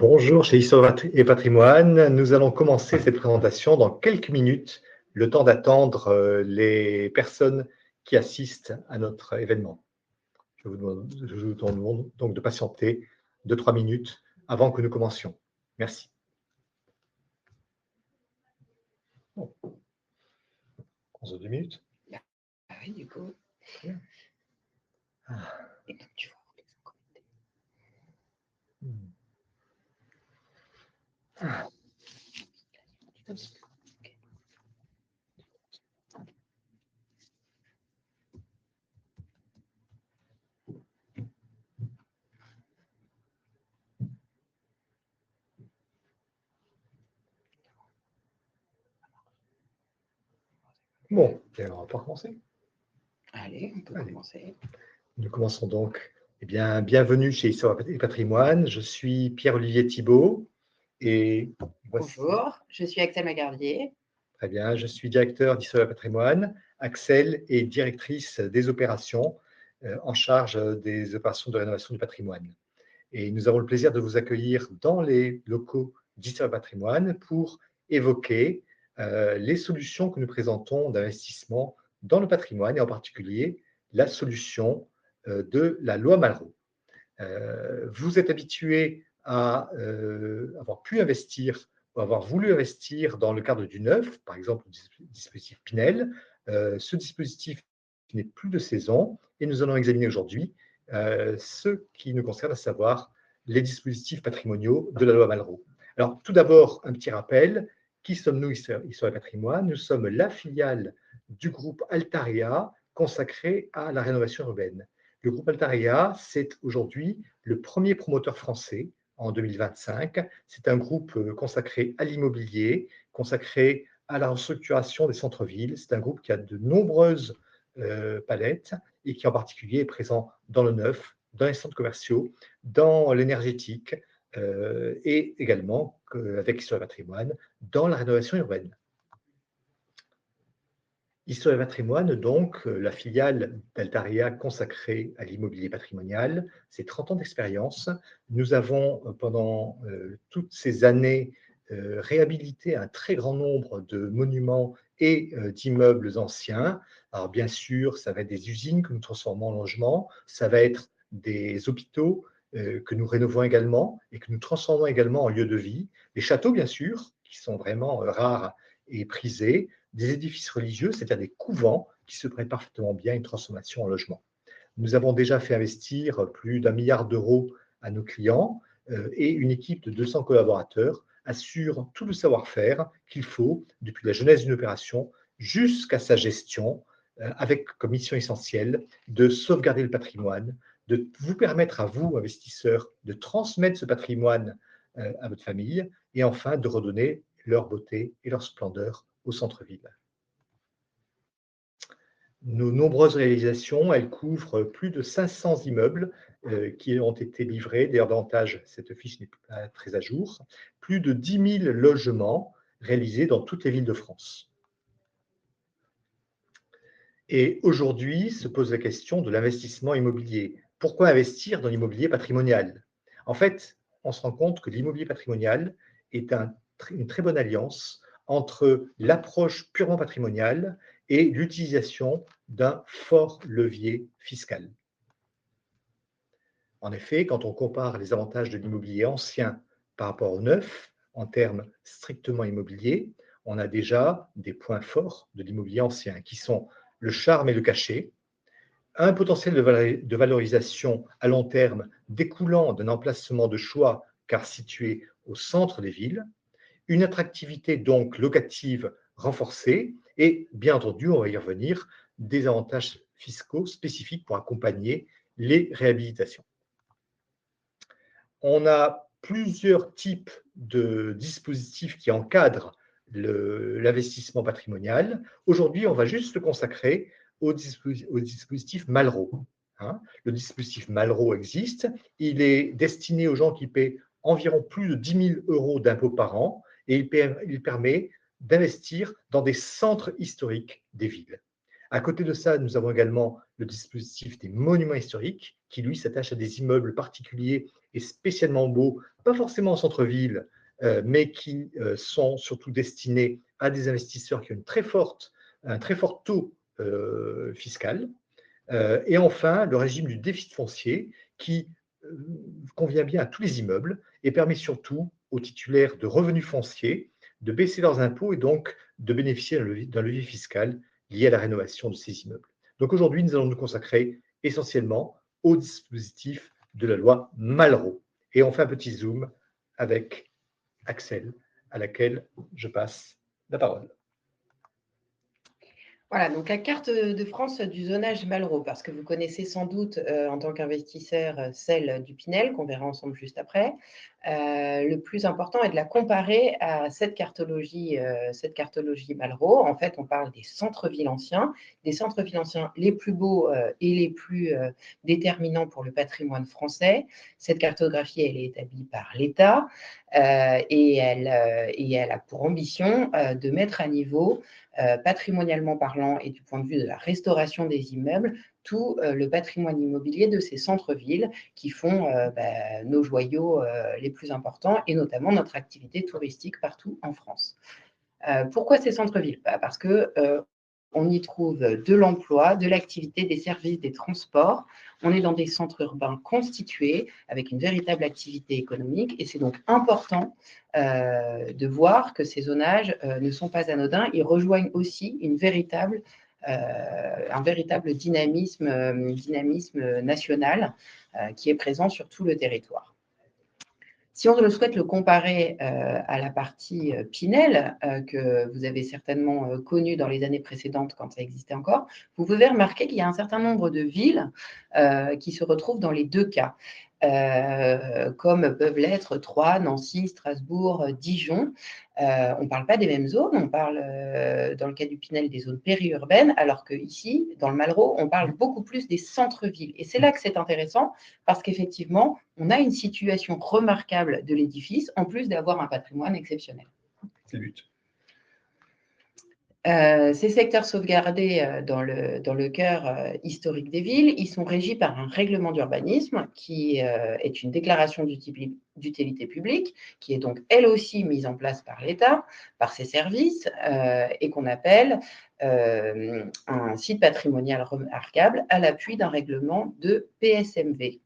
Bonjour chez Histoire et Patrimoine. Nous allons commencer cette présentation dans quelques minutes, le temps d'attendre les personnes qui assistent à notre événement. Je vous demande donc de patienter 2-3 minutes avant que nous commencions. Merci. Bon. 11 minutes. Ah oui, du coup. Et donc, tu vois. Bon, on va pas commencer. Allez, on peut commencer. Nous commençons donc. Eh bien, bienvenue chez Histoire et Patrimoine. Je suis Pierre-Olivier Thibault et voici. Bonjour, je suis Axel Magardier. Très bien, je suis directeur d'Histoire et Patrimoine. Axel est directrice des opérations en charge des opérations de rénovation du patrimoine. Et nous avons le plaisir de vous accueillir dans les locaux d'Histoire et Patrimoine pour évoquer les solutions que nous présentons d'investissement dans le patrimoine et en particulier la solution de la loi Malraux. Vous êtes habitués à avoir pu investir ou avoir voulu investir dans le cadre du neuf, par exemple le dispositif Pinel. Ce dispositif n'est plus de saison et nous allons examiner aujourd'hui ce qui nous concerne, à savoir les dispositifs patrimoniaux de la loi Malraux. Alors, tout d'abord, un petit rappel. Qui sommes-nous, Histoire et Patrimoine? Nous sommes la filiale du groupe Altaria consacré à la rénovation urbaine. Le groupe Altaria, c'est aujourd'hui le premier promoteur français en 2025. C'est un groupe consacré à l'immobilier, consacré à la restructuration des centres-villes. C'est un groupe qui a de nombreuses palettes et qui en particulier est présent dans le neuf, dans les centres commerciaux, dans l'énergétique et également, avec Histoire et Patrimoine, dans la rénovation urbaine. Histoire et Patrimoine, donc, la filiale d'Altaria consacrée à l'immobilier patrimonial, c'est 30 ans d'expérience. Nous avons, pendant toutes ces années, réhabilité un très grand nombre de monuments et d'immeubles anciens. Alors, bien sûr, ça va être des usines que nous transformons en logements, ça va être des hôpitaux que nous rénovons également et que nous transformons également en lieu de vie. Les châteaux, bien sûr, qui sont vraiment rares et prisés, des édifices religieux, c'est-à-dire des couvents qui se prêtent parfaitement bien à une transformation en logement. Nous avons déjà fait investir plus d'1 milliard d'euros à nos clients et une équipe de 200 collaborateurs assure tout le savoir-faire qu'il faut depuis la genèse d'une opération jusqu'à sa gestion, avec comme mission essentielle de sauvegarder le patrimoine, de vous permettre à vous, investisseurs, de transmettre ce patrimoine à votre famille et enfin de redonner leur beauté et leur splendeur au centre-ville. Nos nombreuses réalisations, elles couvrent plus de 500 immeubles qui ont été livrés. D'ailleurs, davantage, cette fiche n'est pas très à jour. Plus de 10 000 logements réalisés dans toutes les villes de France. Et aujourd'hui, se pose la question de l'investissement immobilier. Pourquoi investir dans l'immobilier patrimonial? En fait, on se rend compte que l'immobilier patrimonial est une très bonne alliance entre l'approche purement patrimoniale et l'utilisation d'un fort levier fiscal. En effet, quand on compare les avantages de l'immobilier ancien par rapport au neuf, en termes strictement immobiliers, on a déjà des points forts de l'immobilier ancien qui sont le charme et le cachet, un potentiel de valorisation à long terme découlant d'un emplacement de choix car situé au centre des villes, une attractivité donc locative renforcée et, bien entendu, on va y revenir, des avantages fiscaux spécifiques pour accompagner les réhabilitations. On a plusieurs types de dispositifs qui encadrent l'investissement patrimonial. Aujourd'hui, on va juste se consacrer au dispositif Malraux. Le dispositif Malraux existe. Il est destiné aux gens qui paient environ plus de 10 000 euros d'impôts par an et il permet d'investir dans des centres historiques des villes. À côté de ça, nous avons également le dispositif des monuments historiques, qui, lui, s'attache à des immeubles particuliers et spécialement beaux, pas forcément en centre-ville, mais qui sont surtout destinés à des investisseurs qui ont un très fort taux fiscal. Et enfin, le régime du déficit foncier, qui convient bien à tous les immeubles et permet surtout aux titulaires de revenus fonciers de baisser leurs impôts et donc de bénéficier d'un levier fiscal lié à la rénovation de ces immeubles. Donc aujourd'hui, nous allons nous consacrer essentiellement au dispositif de la loi Malraux. Et on fait un petit zoom avec Axel, à laquelle je passe la parole. Voilà, donc la carte de France du zonage Malraux, parce que vous connaissez sans doute en tant qu'investisseur celle du Pinel, qu'on verra ensemble juste après. Le plus important est de la comparer à cette cartologie Malraux. En fait, on parle des centres-villes anciens les plus beaux et les plus déterminants pour le patrimoine français. Cette cartographie, elle est établie par l'État et elle a pour ambition de mettre à niveau patrimonialement parlant et du point de vue de la restauration des immeubles, tout le patrimoine immobilier de ces centres-villes qui font nos joyaux les plus importants et notamment notre activité touristique partout en France. Pourquoi ces centres-villes? Parce que on y trouve de l'emploi, de l'activité, des services, des transports. On est dans des centres urbains constitués avec une véritable activité économique et c'est donc important de voir que ces zonages ne sont pas anodins. Ils rejoignent aussi un véritable dynamisme national qui est présent sur tout le territoire. Si on souhaite le comparer à la partie Pinel, que vous avez certainement connue dans les années précédentes quand ça existait encore, vous pouvez remarquer qu'il y a un certain nombre de villes qui se retrouvent dans les deux cas, comme peuvent l'être Troyes, Nancy, Strasbourg, Dijon. On ne parle pas des mêmes zones, on parle dans le cas du Pinel des zones périurbaines, alors qu'ici, dans le Malraux, on parle beaucoup plus des centres-villes. Et c'est là que c'est intéressant, parce qu'effectivement, on a une situation remarquable de l'édifice, en plus d'avoir un patrimoine exceptionnel. C'est le but. Ces secteurs sauvegardés dans le cœur historique des villes, ils sont régis par un règlement d'urbanisme qui est une déclaration d'utilité publique, qui est donc elle aussi mise en place par l'État, par ses services, et qu'on appelle un site patrimonial remarquable à l'appui d'un règlement de PSMV.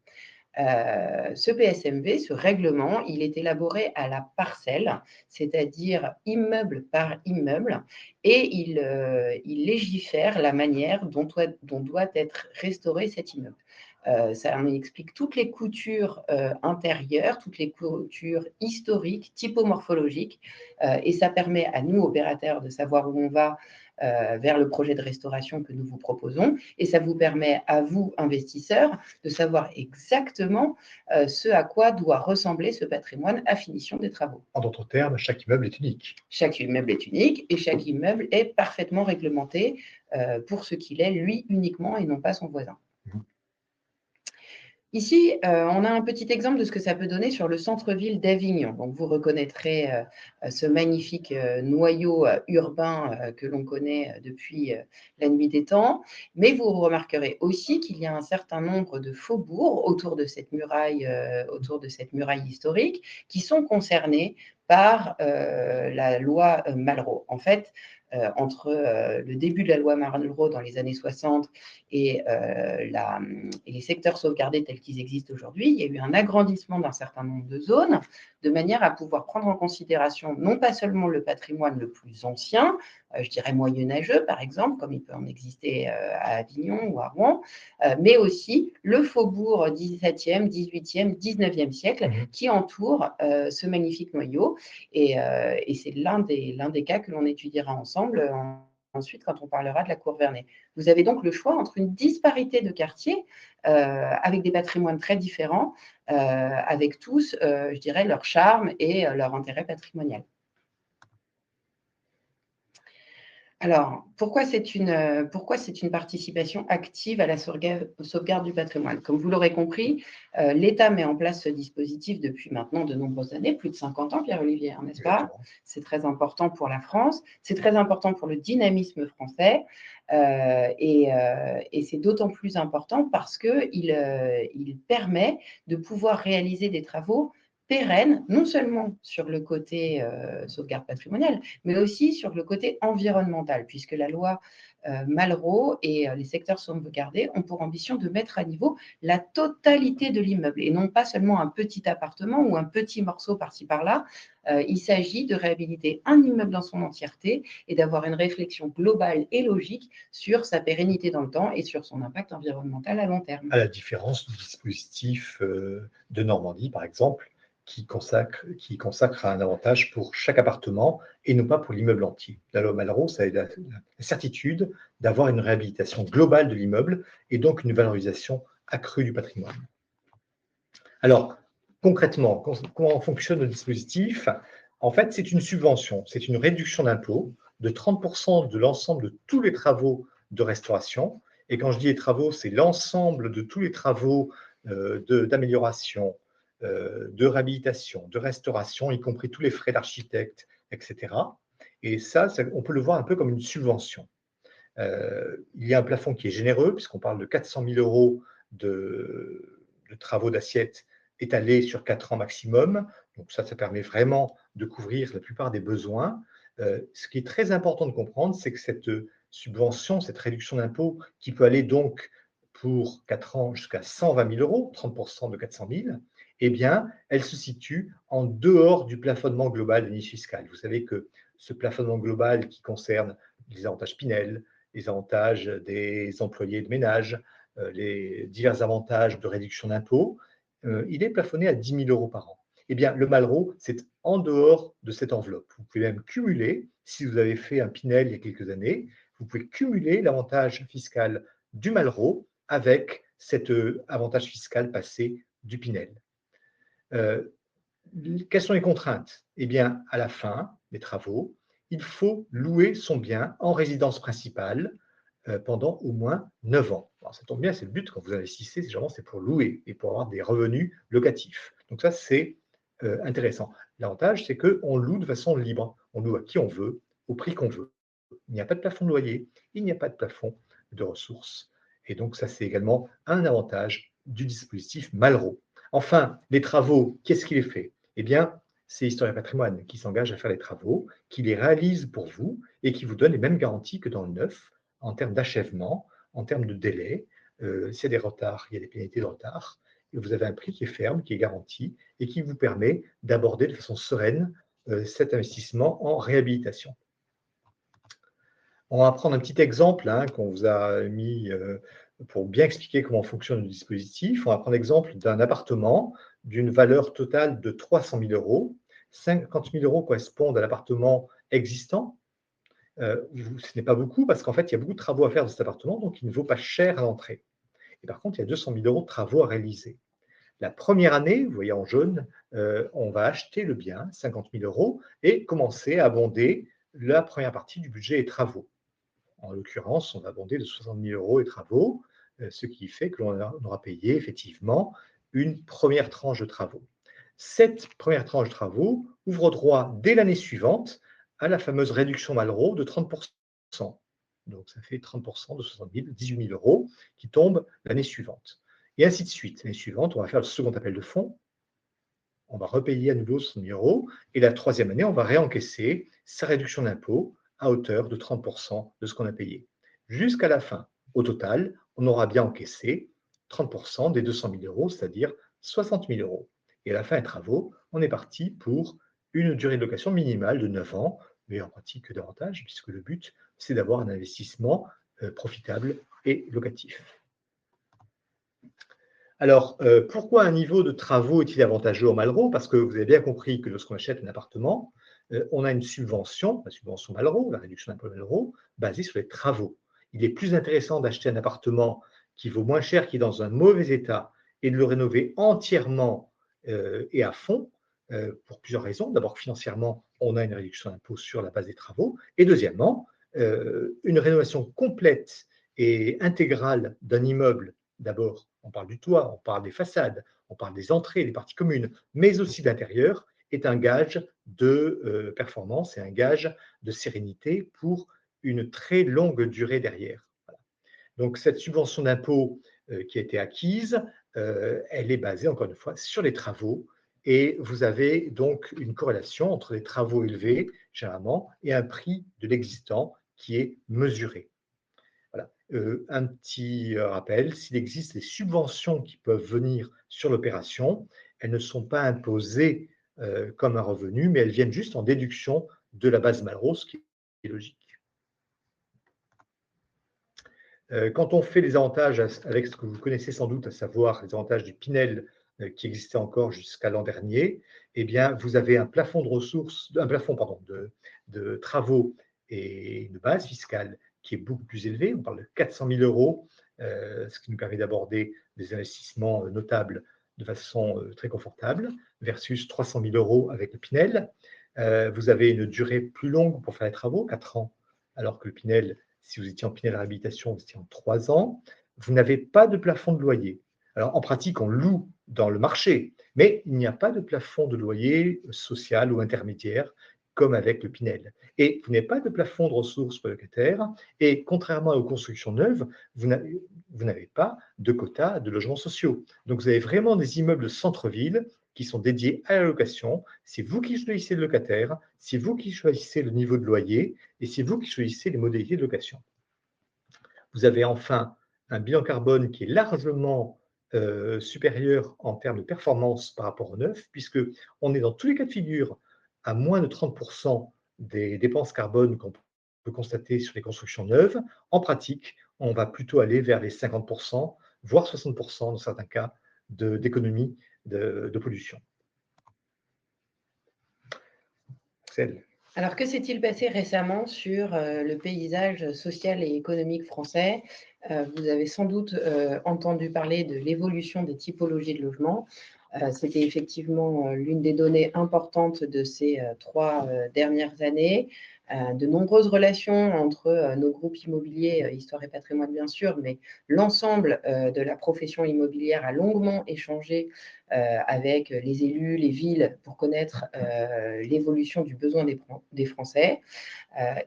Ce PSMV, ce règlement, il est élaboré à la parcelle, c'est-à-dire immeuble par immeuble, et il légifère la manière dont doit être restauré cet immeuble. Ça en explique toutes les coutures intérieures, toutes les coutures historiques, typomorphologiques, et ça permet à nous, opérateurs, de savoir où on va vers le projet de restauration que nous vous proposons, et ça vous permet à vous, investisseurs, de savoir exactement ce à quoi doit ressembler ce patrimoine à finition des travaux. En d'autres termes, chaque immeuble est unique. Chaque immeuble est unique et chaque immeuble est parfaitement réglementé pour ce qu'il est, lui, uniquement, et non pas son voisin. Ici, on a un petit exemple de ce que ça peut donner sur le centre-ville d'Avignon. Donc, vous reconnaîtrez ce magnifique noyau urbain que l'on connaît depuis la nuit des temps. Mais vous remarquerez aussi qu'il y a un certain nombre de faubourgs autour de cette muraille historique qui sont concernés par la loi Malraux. En fait, entre le début de la loi Malraux dans les années 60 et les secteurs sauvegardés tels qu'ils existent aujourd'hui, il y a eu un agrandissement d'un certain nombre de zones, de manière à pouvoir prendre en considération non pas seulement le patrimoine le plus ancien, je dirais moyenâgeux par exemple, comme il peut en exister à Avignon ou à Rouen, mais aussi le faubourg 17e, 18e, 19e siècle qui entoure ce magnifique noyau. Et c'est l'un des cas que l'on étudiera ensemble ensuite quand on parlera de la cour Vernet. Vous avez donc le choix entre une disparité de quartiers avec des patrimoines très différents, avec tous, je dirais, leur charme et leur intérêt patrimonial. Alors, pourquoi c'est une participation active à la sauvegarde du patrimoine? Comme vous l'aurez compris, l'État met en place ce dispositif depuis maintenant de nombreuses années, plus de 50 ans, Pierre-Olivier, hein, n'est-ce pas? Exactement. C'est très important pour la France, c'est très important pour le dynamisme français, et c'est d'autant plus important parce qu'il permet de pouvoir réaliser des travaux pérennes, non seulement sur le côté sauvegarde patrimoniale, mais aussi sur le côté environnemental, puisque la loi Malraux et les secteurs sauvegardés ont pour ambition de mettre à niveau la totalité de l'immeuble, et non pas seulement un petit appartement ou un petit morceau par-ci par-là. Il s'agit de réhabiliter un immeuble dans son entièreté et d'avoir une réflexion globale et logique sur sa pérennité dans le temps et sur son impact environnemental à long terme. À la différence du dispositif de Normandie, par exemple, qui consacre un avantage pour chaque appartement et non pas pour l'immeuble entier. La loi Malraux, ça a la certitude d'avoir une réhabilitation globale de l'immeuble et donc une valorisation accrue du patrimoine. Alors, concrètement, comment fonctionne le dispositif? En fait, c'est une subvention, c'est une réduction d'impôt de 30% de l'ensemble de tous les travaux de restauration. Et quand je dis les travaux, c'est l'ensemble de tous les travaux d'amélioration, de réhabilitation, de restauration, y compris tous les frais d'architecte, etc. Et ça, on peut le voir un peu comme une subvention. Il y a un plafond qui est généreux, puisqu'on parle de 400 000 euros de travaux d'assiette étalés sur 4 ans maximum. Donc ça permet vraiment de couvrir la plupart des besoins. Ce qui est très important de comprendre, c'est que cette subvention, cette réduction d'impôt, qui peut aller donc pour 4 ans jusqu'à 120 000 euros, 30% de 400 000, eh bien, elle se situe en dehors du plafonnement global des niches fiscales. Vous savez que ce plafonnement global qui concerne les avantages Pinel, les avantages des employés de ménage, les divers avantages de réduction d'impôt, il est plafonné à 10 000 euros par an. Eh bien, le Malraux, c'est en dehors de cette enveloppe. Vous pouvez même cumuler, si vous avez fait un Pinel il y a quelques années, vous pouvez cumuler l'avantage fiscal du Malraux avec cet avantage fiscal passé du Pinel. Quelles sont les contraintes? Eh bien, à la fin des travaux, il faut louer son bien en résidence principale pendant au moins 9 ans. Alors, ça tombe bien, c'est le but quand vous investissez, c'est pour louer et pour avoir des revenus locatifs. Donc ça, c'est intéressant. L'avantage, c'est qu'on loue de façon libre. On loue à qui on veut, au prix qu'on veut. Il n'y a pas de plafond de loyer, il n'y a pas de plafond de ressources. Et donc ça, c'est également un avantage du dispositif Malraux. Enfin, les travaux, qu'est-ce qui les fait? Eh bien, c'est Historia Patrimoine qui s'engage à faire les travaux, qui les réalise pour vous et qui vous donne les mêmes garanties que dans le neuf en termes d'achèvement, en termes de délai. S'il y a des retards, il y a des pénalités de retard. Et vous avez un prix qui est ferme, qui est garanti et qui vous permet d'aborder de façon sereine cet investissement en réhabilitation. On va prendre un petit exemple qu'on vous a mis pour bien expliquer comment fonctionne le dispositif. On va prendre l'exemple d'un appartement d'une valeur totale de 300 000 euros. 50 000 euros correspondent à l'appartement existant. Ce n'est pas beaucoup parce qu'en fait, il y a beaucoup de travaux à faire dans cet appartement, donc il ne vaut pas cher à l'entrée. Et par contre, il y a 200 000 euros de travaux à réaliser. La première année, vous voyez en jaune, on va acheter le bien, 50 000 euros, et commencer à abonder la première partie du budget et travaux. En l'occurrence, on va abonder de 60 000 euros les travaux, ce qui fait que l'on aura payé effectivement une première tranche de travaux. Cette première tranche de travaux ouvre droit dès l'année suivante à la fameuse réduction Malraux de 30%. Donc ça fait 30% de 60 000, 18 000 euros qui tombent l'année suivante. Et ainsi de suite. L'année suivante, on va faire le second appel de fonds. On va repayer à nouveau 60 000 euros. Et la troisième année, on va réencaisser sa réduction d'impôt à hauteur de 30% de ce qu'on a payé. Jusqu'à la fin, au total, on aura bien encaissé 30% des 200 000 euros, c'est-à-dire 60 000 euros. Et à la fin des travaux, on est parti pour une durée de location minimale de 9 ans, mais en pratique davantage, puisque le but, c'est d'avoir un investissement profitable et locatif. Alors, pourquoi un niveau de travaux est-il avantageux au Malraux? Parce que vous avez bien compris que lorsqu'on achète un appartement, on a une subvention, la subvention Malraux, la réduction d'impôt Malraux, basée sur les travaux. Il est plus intéressant d'acheter un appartement qui vaut moins cher, qui est dans un mauvais état, et de le rénover entièrement et à fond, pour plusieurs raisons. D'abord, financièrement, on a une réduction d'impôt sur la base des travaux. Et deuxièmement, une rénovation complète et intégrale d'un immeuble, d'abord, on parle du toit, on parle des façades, on parle des entrées, des parties communes, mais aussi d'intérieur, est un gage de performance et un gage de sérénité pour une très longue durée derrière. Voilà. Donc cette subvention d'impôt qui a été acquise, elle est basée, encore une fois, sur les travaux, et vous avez donc une corrélation entre les travaux élevés, généralement, et un prix de l'existant qui est mesuré. Voilà. Un petit rappel, s'il existe des subventions qui peuvent venir sur l'opération, elles ne sont pas imposées comme un revenu, mais elles viennent juste en déduction de la base Malraux, ce qui est logique. Quand on fait les avantages avec ce que vous connaissez sans doute, à savoir les avantages du Pinel qui existait encore jusqu'à l'an dernier, eh bien, vous avez un plafond de ressources, un plafond pardon, de travaux et une base fiscale qui est beaucoup plus élevée. On parle de 400 000 euros, ce qui nous permet d'aborder des investissements notables de façon très confortable, versus 300 000 euros avec le Pinel. Vous avez une durée plus longue pour faire les travaux, 4 ans, alors que le Pinel, si vous étiez en Pinel réhabilitation, vous étiez en 3 ans. Vous n'avez pas de plafond de loyer. Alors, en pratique, on loue dans le marché, mais il n'y a pas de plafond de loyer social ou intermédiaire comme avec le Pinel. Et vous n'avez pas de plafond de ressources pour le locataire, et contrairement aux constructions neuves, vous n'avez pas de quota de logements sociaux. Donc, vous avez vraiment des immeubles de centre-ville qui sont dédiés à la location. C'est vous qui choisissez le locataire, c'est vous qui choisissez le niveau de loyer, et c'est vous qui choisissez les modalités de location. Vous avez enfin un bilan carbone qui est largement supérieur en termes de performance par rapport au neuf, puisqu'on est dans tous les cas de figure à moins de 30% des dépenses carbone qu'on peut constater sur les constructions neuves. En pratique, on va plutôt aller vers les 50%, voire 60% dans certains cas d'économie de pollution. Celle. Alors, que s'est-il passé récemment sur le paysage social et économique français? Vous avez sans doute entendu parler de l'évolution des typologies de logements. C'était effectivement l'une des données importantes de ces 3 dernières années. De nombreuses relations entre nos groupes immobiliers, Histoire et Patrimoine bien sûr, mais l'ensemble de la profession immobilière a longuement échangé avec les élus, les villes, pour connaître l'évolution du besoin des Français.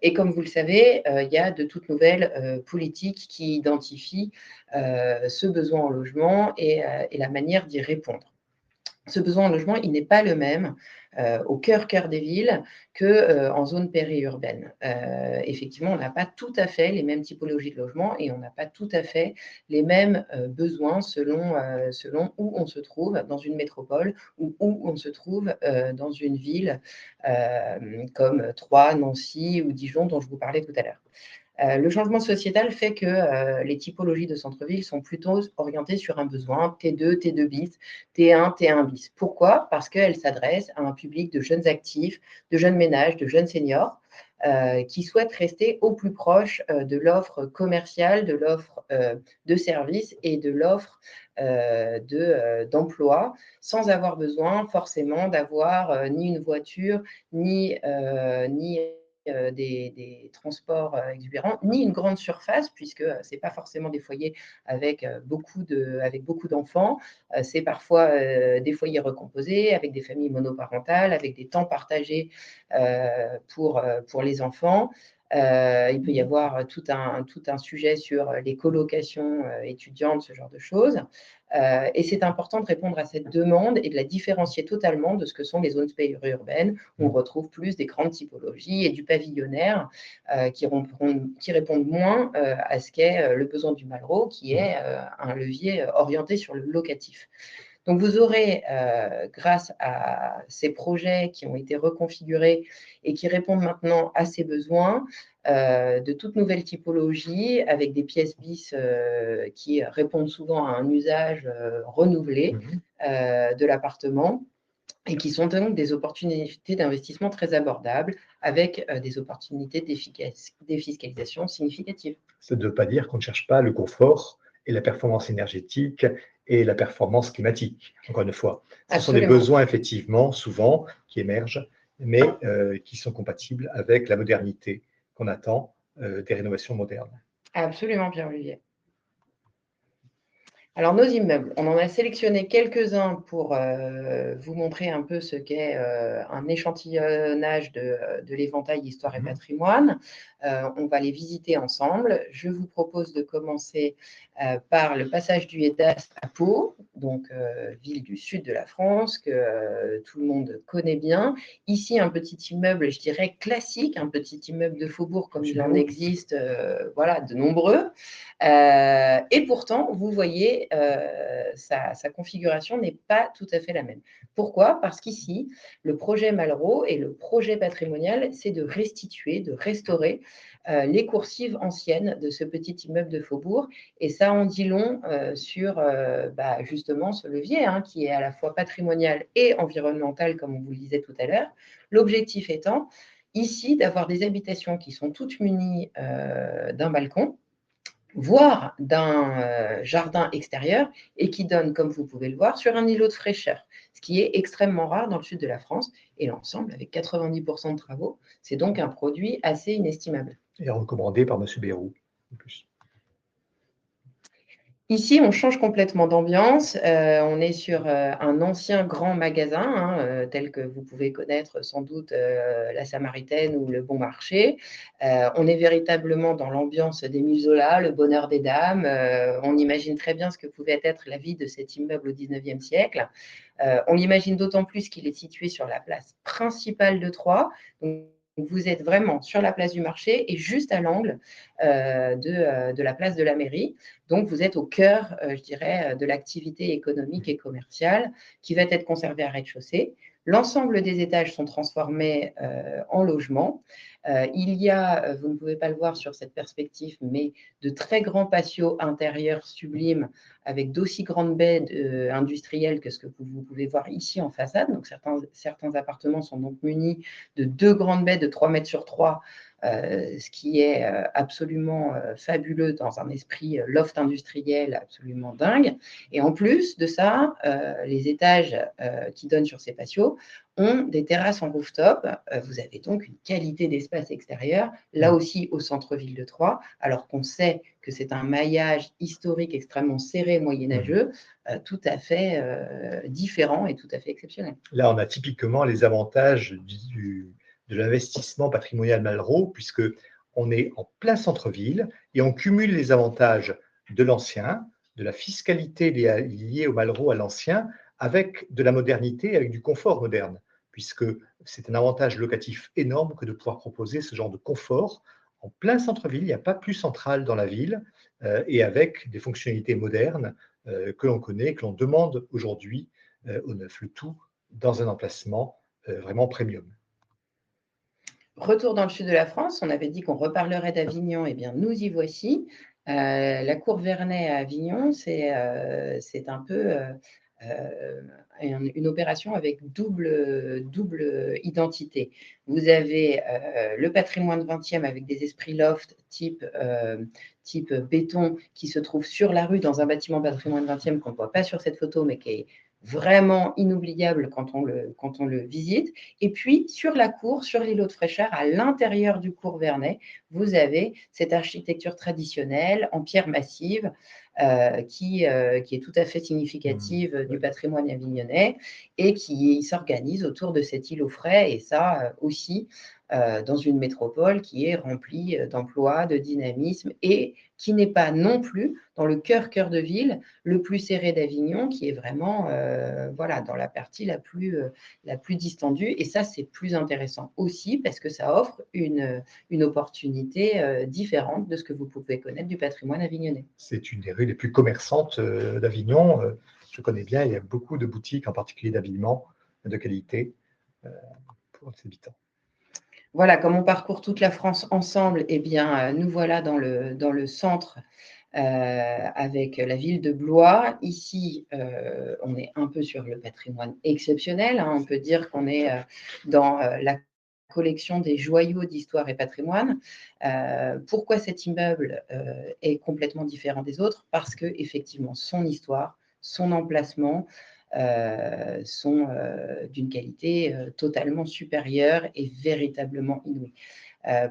Et comme vous le savez, il y a de toutes nouvelles politiques qui identifient ce besoin en logement et la manière d'y répondre. Ce besoin en logement, il n'est pas le même au cœur des villes qu'en zone périurbaine. Effectivement, on n'a pas tout à fait les mêmes typologies de logements et on n'a pas tout à fait les mêmes besoins selon où on se trouve dans une métropole ou où on se trouve dans une ville comme Troyes, Nancy ou Dijon dont je vous parlais tout à l'heure. Le changement sociétal fait que les typologies de centre-ville sont plutôt orientées sur un besoin T2, T2 bis, T1, T1 bis. Pourquoi? Parce qu'elles s'adressent à un public de jeunes actifs, de jeunes ménages, de jeunes seniors qui souhaitent rester au plus proche de l'offre commerciale, de l'offre de services et de l'offre d'emploi, sans avoir besoin forcément d'avoir ni une voiture, ni des transports exubérants, ni une grande surface, puisque ce n'est pas forcément des foyers avec beaucoup d'enfants, c'est parfois des foyers recomposés, avec des familles monoparentales, avec des temps partagés pour les enfants. Il peut y avoir tout un sujet sur les colocations étudiantes, ce genre de choses. Et c'est important de répondre à cette demande et de la différencier totalement de ce que sont les zones périurbaines, où on retrouve plus des grandes typologies et du pavillonnaire qui répondent moins à ce qu'est le besoin du Malraux, qui est un levier orienté sur le locatif. Donc, vous aurez, grâce à ces projets qui ont été reconfigurés et qui répondent maintenant à ces besoins, de toutes nouvelles typologies avec des pièces bis qui répondent souvent à un usage renouvelé de l'appartement et qui sont donc des opportunités d'investissement très abordables avec des opportunités défiscalisation significatives. Ça ne veut pas dire qu'on ne cherche pas le confort et la performance énergétique et la performance climatique, encore une fois. Ce sont des besoins, effectivement, souvent, qui émergent, mais qui sont compatibles avec la modernité qu'on attend des rénovations modernes. Absolument, Pierre-Olivier. Alors, nos immeubles, on en a sélectionné quelques-uns pour vous montrer un peu ce qu'est un échantillonnage de l'éventail Histoire et patrimoine. On va les visiter ensemble. Je vous propose de commencer par le passage du Hédas à Pau, donc ville du sud de la France, que tout le monde connaît bien. Ici, un petit immeuble, je dirais classique, un petit immeuble de faubourg comme il en existe, voilà, de nombreux. Et pourtant, vous voyez, sa configuration n'est pas tout à fait la même. Pourquoi? Parce qu'ici, le projet Malraux et le projet patrimonial, c'est de restituer, de restaurer les coursives anciennes de ce petit immeuble de faubourg. Et ça en dit long sur justement ce levier qui est à la fois patrimonial et environnemental, comme on vous le disait tout à l'heure. L'objectif étant, ici, d'avoir des habitations qui sont toutes munies d'un balcon, voire d'un jardin extérieur et qui donne, comme vous pouvez le voir, sur un îlot de fraîcheur, ce qui est extrêmement rare dans le sud de la France. Et l'ensemble, avec 90% de travaux, c'est donc un produit assez inestimable. Et recommandé par M. Bayrou, en plus. Ici, on change complètement d'ambiance. On est sur un ancien grand magasin, tel que vous pouvez connaître sans doute la Samaritaine ou le Bon Marché. On est véritablement dans l'ambiance d'Émile Zola, le bonheur des dames. On imagine très bien ce que pouvait être la vie de cet immeuble au XIXe siècle. On l'imagine d'autant plus qu'il est situé sur la place principale de Troyes. Donc, vous êtes vraiment sur la place du marché et juste à l'angle de la place de la mairie. Donc, vous êtes au cœur, je dirais, de l'activité économique et commerciale qui va être conservée à rez-de-chaussée. L'ensemble des étages sont transformés en logements. Il y a, vous ne pouvez pas le voir sur cette perspective, mais de très grands patios intérieurs sublimes avec d'aussi grandes baies industrielles que ce que vous pouvez voir ici en façade. Donc, certains appartements sont donc munis de 2 grandes baies de 3 mètres sur 3, ce qui est absolument fabuleux dans un esprit loft industriel absolument dingue. Et en plus de ça, les étages qui donnent sur ces patios ont des terrasses en rooftop. Vous avez donc une qualité d'espace extérieur, là aussi au centre-ville de Troyes, alors qu'on sait que c'est un maillage historique extrêmement serré, moyenâgeux, tout à fait différent et tout à fait exceptionnel. Là, on a typiquement les avantages de l'investissement patrimonial Malraux, puisque on est en plein centre-ville et on cumule les avantages de l'ancien, de la fiscalité liée au Malraux à l'ancien, avec de la modernité, avec du confort moderne, puisque c'est un avantage locatif énorme que de pouvoir proposer ce genre de confort en plein centre-ville. Il n'y a pas plus central dans la ville et avec des fonctionnalités modernes que l'on connaît, que l'on demande aujourd'hui au neuf, le tout dans un emplacement vraiment premium. Retour dans le sud de la France, on avait dit qu'on reparlerait d'Avignon, et bien nous y voici. La cour Vernet à Avignon, c'est un peu une opération avec double identité. Vous avez le patrimoine 20e avec des esprits loft type béton qui se trouve sur la rue dans un bâtiment patrimoine 20e qu'on ne voit pas sur cette photo, mais qui est vraiment inoubliable quand on le visite. Et puis, sur la cour, sur l'îlot de fraîcheur, à l'intérieur du cours Vernet, vous avez cette architecture traditionnelle en pierre massive qui est tout à fait significative du patrimoine avignonnais et qui s'organise autour de cet îlot frais. Et ça aussi, dans une métropole qui est remplie d'emplois, de dynamisme et qui n'est pas non plus dans le cœur de ville le plus serré d'Avignon, qui est vraiment dans la partie la plus distendue. Et ça, c'est plus intéressant aussi parce que ça offre une opportunité différente de ce que vous pouvez connaître du patrimoine avignonnais. C'est une des rues les plus commerçantes d'Avignon. Je connais bien, il y a beaucoup de boutiques, en particulier d'habillement de qualité pour les habitants. Voilà, comme on parcourt toute la France ensemble, eh bien, nous voilà dans le centre avec la ville de Blois. Ici, on est un peu sur le patrimoine exceptionnel. On peut dire qu'on est dans la collection des joyaux d'histoire et patrimoine. Pourquoi cet immeuble est complètement différent des autres? Parce que effectivement, son histoire, son emplacement, sont d'une qualité totalement supérieure et véritablement inouïe.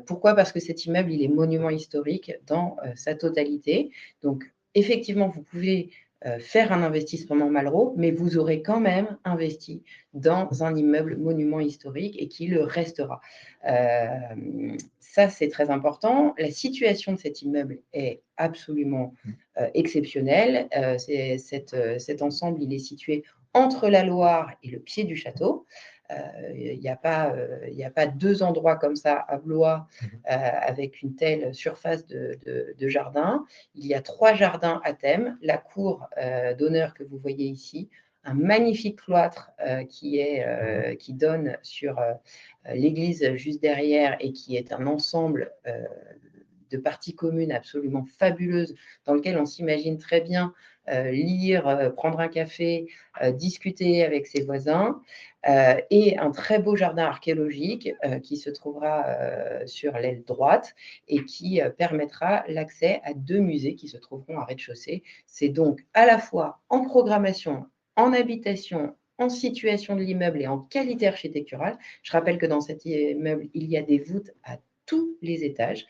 Pourquoi? Parce que cet immeuble, il est monument historique dans sa totalité. Donc, effectivement, vous pouvez faire un investissement Malraux, mais vous aurez quand même investi dans un immeuble monument historique et qui le restera. Ça, c'est très important. La situation de cet immeuble est absolument exceptionnelle. Cet ensemble, il est situé entre la Loire et le pied du château. Il n'y a pas deux endroits comme ça à Blois avec une telle surface de jardin. Il y a 3 jardins à thème, la cour d'honneur que vous voyez ici, un magnifique cloître qui donne sur l'église juste derrière et qui est un ensemble de parties communes absolument fabuleuses dans lequel on s'imagine très bien lire, prendre un café, discuter avec ses voisins, et un très beau jardin archéologique qui se trouvera sur l'aile droite et qui permettra l'accès à 2 musées qui se trouveront à rez-de-chaussée. C'est donc à la fois en programmation, en habitation, en situation de l'immeuble et en qualité architecturale. Je rappelle que dans cet immeuble, il y a des voûtes à tous les étages.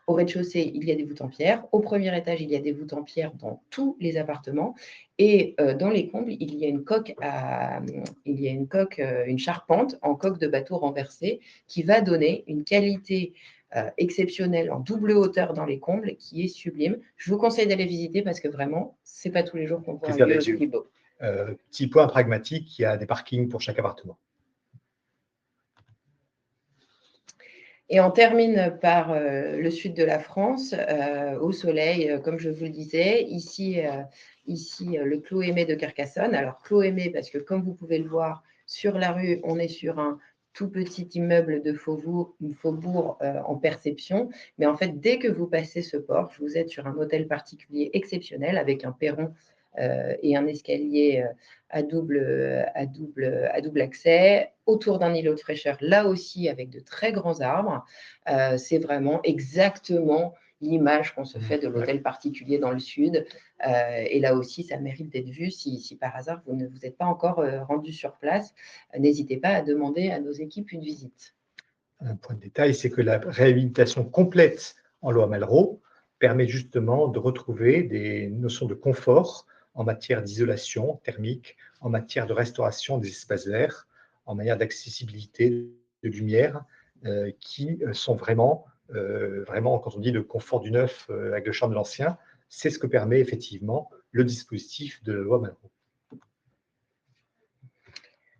Au rez-de-chaussée, il y a des voûtes en pierre. Au premier étage, il y a des voûtes en pierre dans tous les appartements. Et dans les combles, il y a une charpente en coque de bateau renversée qui va donner une qualité exceptionnelle en double hauteur dans les combles qui est sublime. Je vous conseille d'aller visiter parce que vraiment, ce n'est pas tous les jours qu'on voit un lieu aussi beau. Petit point pragmatique, il y a des parkings pour chaque appartement. Et on termine par le sud de la France, au soleil, comme je vous le disais. Ici, le Clos Aimé de Carcassonne. Alors, Clos Aimé, parce que comme vous pouvez le voir sur la rue, on est sur un tout petit immeuble de faubourg en perception. Mais en fait, dès que vous passez ce porche, vous êtes sur un hôtel particulier exceptionnel avec un perron et un escalier à double accès, autour d'un îlot de fraîcheur, là aussi avec de très grands arbres. C'est vraiment exactement l'image qu'on se fait de l'hôtel particulier dans le sud. Et là aussi, ça mérite d'être vu. Si par hasard, vous ne vous êtes pas encore rendu sur place, n'hésitez pas à demander à nos équipes une visite. Un point de détail, c'est que la réhabilitation complète en loi Malraux permet justement de retrouver des notions de confort en matière d'isolation thermique, en matière de restauration des espaces verts, en matière d'accessibilité, de lumière, qui sont vraiment, quand on dit le confort du neuf avec le charme de l'ancien, c'est ce que permet effectivement le dispositif de la loi Malraux.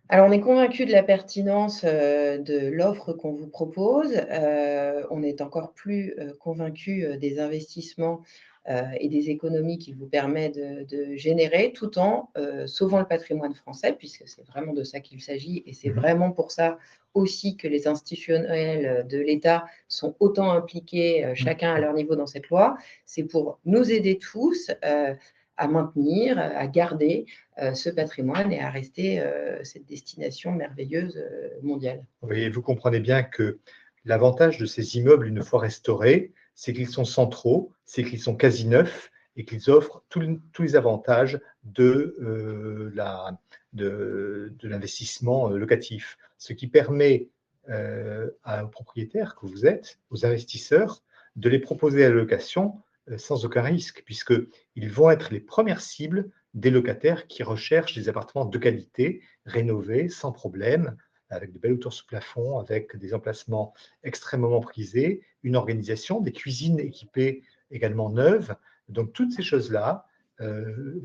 Alors, on est convaincu de la pertinence de l'offre qu'on vous propose. On est encore plus convaincu des investissements et des économies qu'il vous permet de générer, tout en sauvant le patrimoine français, puisque c'est vraiment de ça qu'il s'agit. Et c'est vraiment pour ça aussi que les institutionnels de l'État sont autant impliqués, chacun à leur niveau, dans cette loi. C'est pour nous aider tous à maintenir, à garder ce patrimoine et à rester cette destination merveilleuse mondiale. Oui, vous comprenez bien que l'avantage de ces immeubles, une fois restaurés, c'est qu'ils sont centraux, c'est qu'ils sont quasi neufs et qu'ils offrent tous les avantages de l'investissement locatif. Ce qui permet aux propriétaires que vous êtes, aux investisseurs, de les proposer à la location sans aucun risque, puisqu'ils vont être les premières cibles des locataires qui recherchent des appartements de qualité, rénovés, sans problème, avec de belles hauteurs sous plafond, avec des emplacements extrêmement prisés, une organisation, des cuisines équipées également neuves. Donc, toutes ces choses-là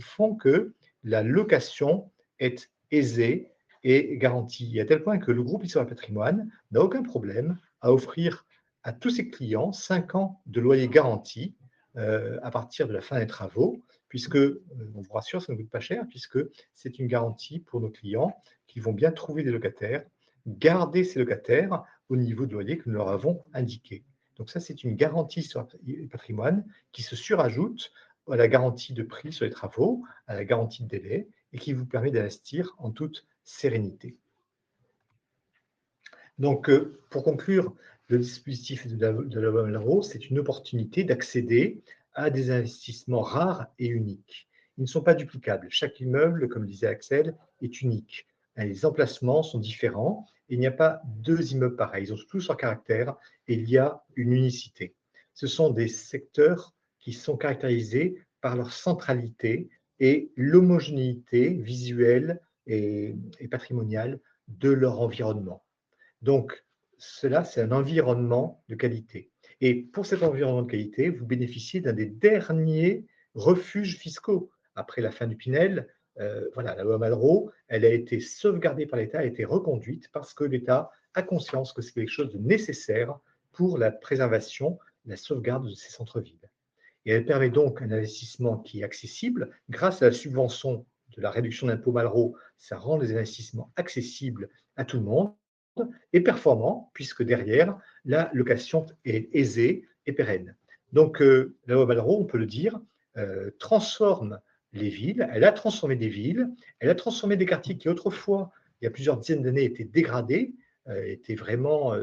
font que la location est aisée et garantie, à tel point que le groupe Histoire et Patrimoine n'a aucun problème à offrir à tous ses clients 5 ans de loyer garanti à partir de la fin des travaux, puisque, on vous rassure, ça ne coûte pas cher, puisque c'est une garantie pour nos clients qui vont bien trouver des locataires, garder ces locataires au niveau de loyer que nous leur avons indiqué. Donc ça, c'est une garantie sur le patrimoine qui se surajoute à la garantie de prix sur les travaux, à la garantie de délai, et qui vous permet d'investir en toute sérénité. Donc, pour conclure, le dispositif de la loi Malraux, c'est une opportunité d'accéder à des investissements rares et uniques. Ils ne sont pas duplicables. Chaque immeuble, comme disait Axel, est unique. Les emplacements sont différents il n'y a pas deux immeubles pareils. Ils ont tous leur caractère et il y a une unicité. Ce sont des secteurs qui sont caractérisés par leur centralité et l'homogénéité visuelle et patrimoniale de leur environnement. Donc, cela, c'est un environnement de qualité. Et pour cet environnement de qualité, vous bénéficiez d'un des derniers refuges fiscaux. Après la fin du Pinel, voilà, la loi Malraux, elle a été sauvegardée par l'État, a été reconduite parce que l'État a conscience que c'est quelque chose de nécessaire pour la préservation, la sauvegarde de ces centres-villes. Et elle permet donc un investissement qui est accessible. Grâce à la subvention de la réduction d'impôt Malraux, ça rend les investissements accessibles à tout le monde et performant, puisque derrière, la location est aisée et pérenne. Donc, la loi Malraux, on peut le dire, transforme les villes, elle a transformé des villes, elle a transformé des quartiers qui autrefois, il y a plusieurs dizaines d'années, étaient dégradés, étaient vraiment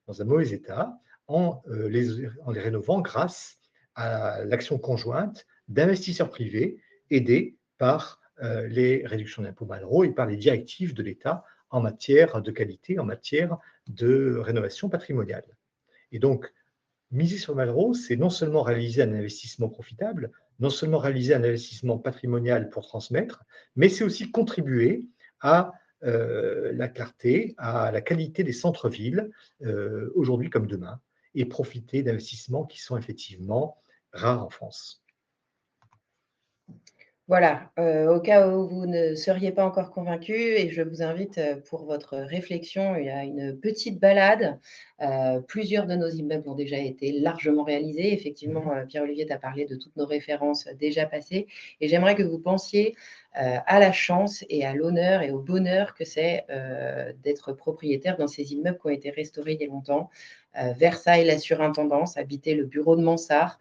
dans un mauvais état, en les rénovant grâce à l'action conjointe d'investisseurs privés aidés par les réductions d'impôts Malraux et par les directives de l'État en matière de qualité, en matière de rénovation patrimoniale. Et donc, miser sur Malraux, c'est non seulement réaliser un investissement profitable, non seulement réaliser un investissement patrimonial pour transmettre, mais c'est aussi contribuer à la clarté, à la qualité des centres-villes, aujourd'hui comme demain, et profiter d'investissements qui sont effectivement rares en France. Voilà, au cas où vous ne seriez pas encore convaincu et je vous invite, pour votre réflexion, il y a une petite balade. Plusieurs de nos immeubles ont déjà été largement réalisés. Effectivement, Pierre-Olivier t'a parlé de toutes nos références déjà passées et j'aimerais que vous pensiez, à la chance et à l'honneur et au bonheur que c'est, d'être propriétaire dans ces immeubles qui ont été restaurés il y a longtemps. Versailles, la surintendance, habiter le bureau de Mansart,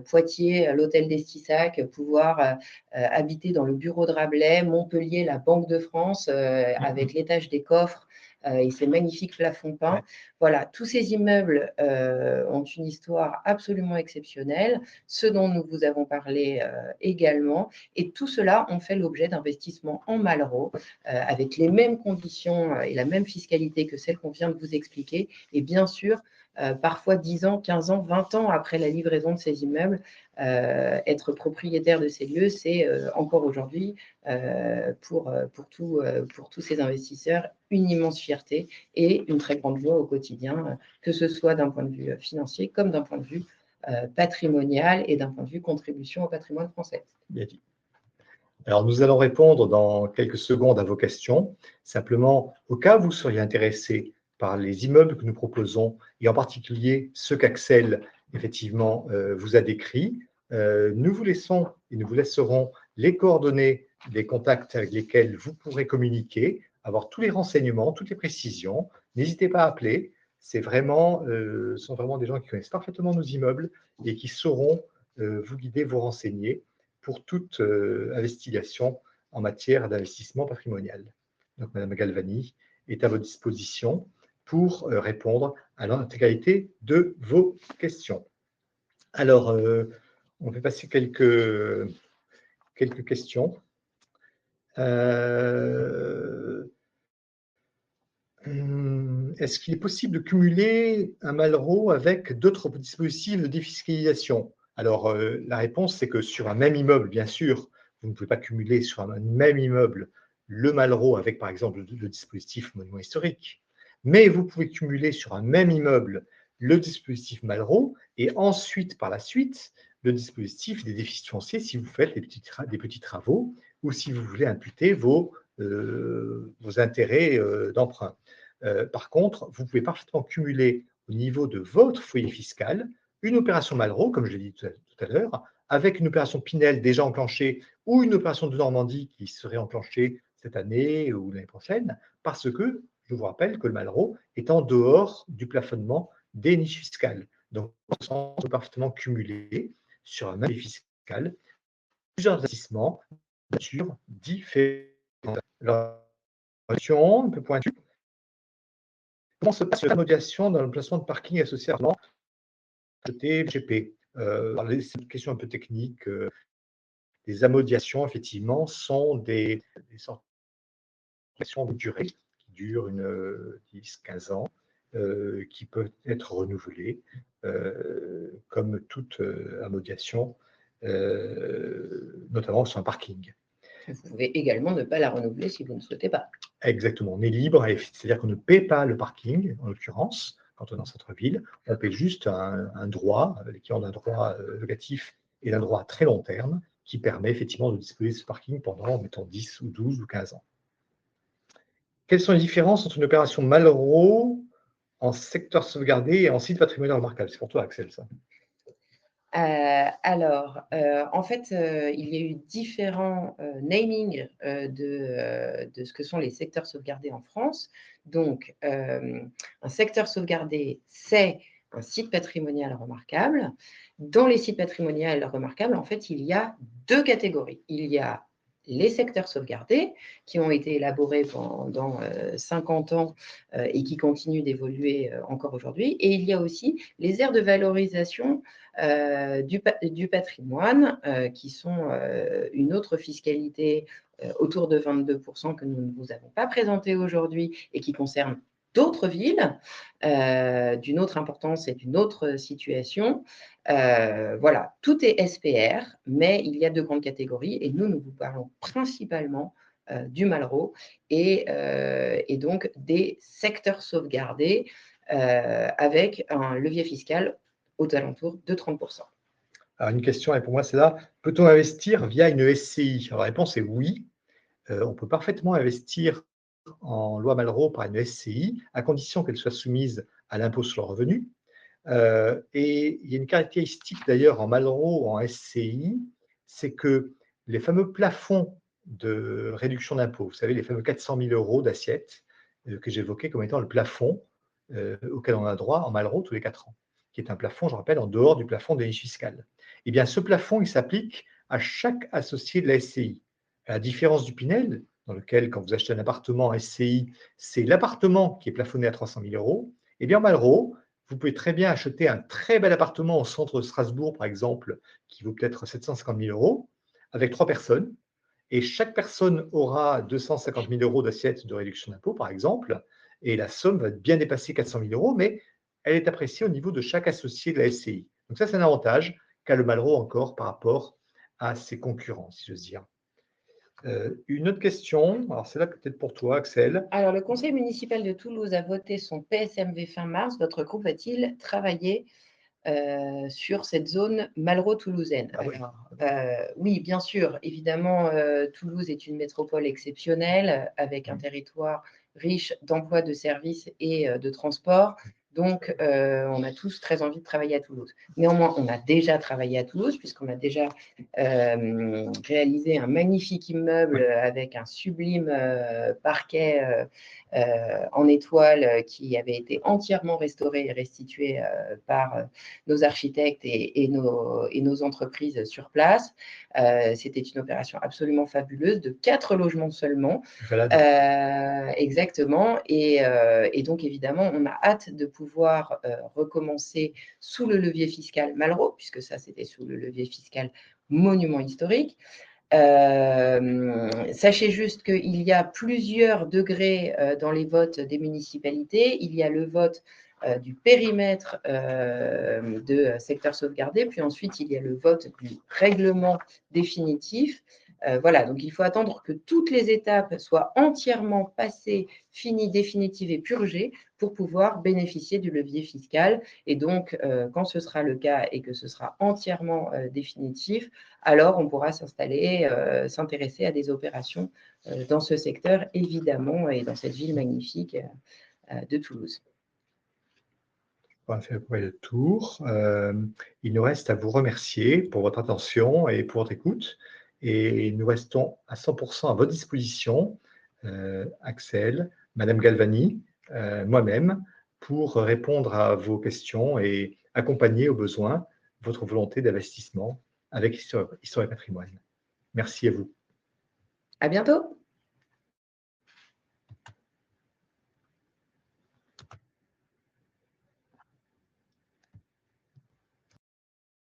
Poitiers, l'hôtel d'Estissac, pouvoir habiter dans le bureau de Rabelais, Montpellier, la Banque de France, avec l'étage des coffres et ces magnifiques plafonds peints. Ouais. Voilà, tous ces immeubles ont une histoire absolument exceptionnelle, ce dont nous vous avons parlé également, et tout cela ont fait l'objet d'investissements en Malraux, avec les mêmes conditions et la même fiscalité que celle qu'on vient de vous expliquer, et bien sûr, parfois 10 ans, 15 ans, 20 ans après la livraison de ces immeubles, être propriétaire de ces lieux, c'est encore aujourd'hui, pour tous ces investisseurs, une immense fierté et une très grande joie au quotidien, que ce soit d'un point de vue financier comme d'un point de vue patrimonial et d'un point de vue contribution au patrimoine français. Bien dit. Alors, nous allons répondre dans quelques secondes à vos questions. Simplement, au cas où vous seriez intéressé par les immeubles que nous proposons, et en particulier ceux qu'Axel, effectivement, vous a décrits, nous vous laissons et nous vous laisserons les coordonnées des contacts avec lesquels vous pourrez communiquer, avoir tous les renseignements, toutes les précisions. N'hésitez pas à appeler. Ce sont vraiment des gens qui connaissent parfaitement nos immeubles et qui sauront vous guider, vous renseigner pour toute investigation en matière d'investissement patrimonial. Donc, Madame Galvani est à votre disposition pour répondre à l'intégralité de vos questions. Alors, on va passer quelques questions. Est-ce qu'il est possible de cumuler un Malraux avec d'autres dispositifs de défiscalisation? Alors, la réponse, c'est que sur un même immeuble, bien sûr, vous ne pouvez pas cumuler sur un même immeuble le Malraux avec, par exemple, le dispositif monument historique. Mais vous pouvez cumuler sur un même immeuble le dispositif Malraux et ensuite, par la suite, le dispositif des déficits fonciers si vous faites des petits travaux ou si vous voulez imputer vos intérêts d'emprunt. Par contre, vous pouvez parfaitement cumuler au niveau de votre foyer fiscal une opération Malraux, comme je l'ai dit tout à l'heure, avec une opération Pinel déjà enclenchée ou une opération de Normandie qui serait enclenchée cette année ou l'année prochaine, parce que je vous rappelle que le Malraux est en dehors du plafonnement des niches fiscales. Donc, on peut parfaitement cumuler sur un même fiscal plusieurs investissements sur différents. Alors, un peu pointue. Comment se passe la modulation dans le placement de parking associé à TGP? C'est une question un peu technique. Les amodiations, effectivement, sont des sortes de durée qui dure 10-15 ans, qui peut être renouvelée, comme toute amodiation, notamment sur un parking. Vous pouvez également ne pas la renouveler si vous ne souhaitez pas. Exactement, on est libre, c'est-à-dire qu'on ne paie pas le parking, en l'occurrence, quand on est en centre-ville, on paie juste un droit, l'équivalent d'un droit locatif et d'un droit à très long terme, qui permet effectivement de disposer de ce parking pendant, mettons, 10 ou 12 ou 15 ans. Quelles sont les différences entre une opération Malraux en secteur sauvegardé et en site patrimonial remarquable? C'est pour toi, Axel, ça. En fait, il y a eu différents namings de ce que sont les secteurs sauvegardés en France. Donc, un secteur sauvegardé, c'est un site patrimonial remarquable. Dans les sites patrimoniaux remarquables, en fait, il y a deux catégories. Il y a les secteurs sauvegardés qui ont été élaborés pendant 50 ans et qui continuent d'évoluer encore aujourd'hui. Et il y a aussi les aires de valorisation du patrimoine, qui sont une autre fiscalité autour de 22% que nous ne vous avons pas présenté aujourd'hui et qui concerne d'autres villes d'une autre importance et d'une autre situation. Voilà, tout est SPR, mais il y a deux grandes catégories et nous vous parlons principalement du Malraux et donc des secteurs sauvegardés avec un levier fiscal aux alentours de 30%. Alors, une question, et pour moi, c'est là, peut-on investir via une SCI? Alors, la réponse est oui. On peut parfaitement investir en loi Malraux par une SCI, à condition qu'elle soit soumise à l'impôt sur le revenu. Et il y a une caractéristique d'ailleurs en Malraux ou en SCI, c'est que les fameux plafonds de réduction d'impôt, vous savez, les fameux 400 000 € d'assiette que j'évoquais comme étant le plafond auquel on a droit en Malraux tous les 4 ans, qui est un plafond, je rappelle, en dehors du plafond des niches fiscales. Eh bien, ce plafond, il s'applique à chaque associé de la SCI. À la différence du Pinel, dans lequel, quand vous achetez un appartement en SCI, c'est l'appartement qui est plafonné à 300 000 €, eh bien, en Malraux, vous pouvez très bien acheter un très bel appartement au centre de Strasbourg, par exemple, qui vaut peut-être 750 000 €, avec 3 personnes, et chaque personne aura 250 000 € d'assiette de réduction d'impôt, par exemple, et la somme va bien dépasser 400 000 €, mais elle est appréciée au niveau de chaque associé de la SCI. Donc ça, c'est un avantage qu'a le Malraux encore par rapport à ses concurrents, si j'ose dire. Une autre question, alors c'est là peut-être pour toi, Axel. Alors, le conseil municipal de Toulouse a voté son PSMV fin mars. Votre groupe va-t-il travailler sur cette zone Malraux-toulousaine? Oui, bien sûr. Évidemment, Toulouse est une métropole exceptionnelle avec un territoire riche d'emplois, de services et de transports. Donc, on a tous très envie de travailler à Toulouse. Néanmoins, on a déjà travaillé à Toulouse puisqu'on a déjà réalisé un magnifique immeuble avec un sublime parquet en étoile qui avait été entièrement restauré et restitué par nos architectes et nos entreprises sur place. C'était une opération absolument fabuleuse de 4 logements seulement. Exactement. Et donc, évidemment, on a hâte de pouvoir recommencer sous le levier fiscal Malraux, puisque ça, c'était sous le levier fiscal monument historique. Sachez juste qu'il y a plusieurs degrés dans les votes des municipalités. Il y a le vote du périmètre de secteur sauvegardé, puis ensuite il y a le vote du règlement définitif. Voilà, donc il faut attendre que toutes les étapes soient entièrement passées, finies, définitives et purgées pour pouvoir bénéficier du levier fiscal. Et donc, quand ce sera le cas et que ce sera entièrement définitif, alors on pourra s'installer, s'intéresser à des opérations dans ce secteur, évidemment, et dans cette ville magnifique de Toulouse. On a fait à peu près le tour. Il nous reste à vous remercier pour votre attention et pour votre écoute. Et nous restons à 100% à votre disposition, Axel, Madame Galvani, moi-même, pour répondre à vos questions et accompagner au besoin votre volonté d'investissement avec Histoire et Patrimoine. Merci à vous. À bientôt.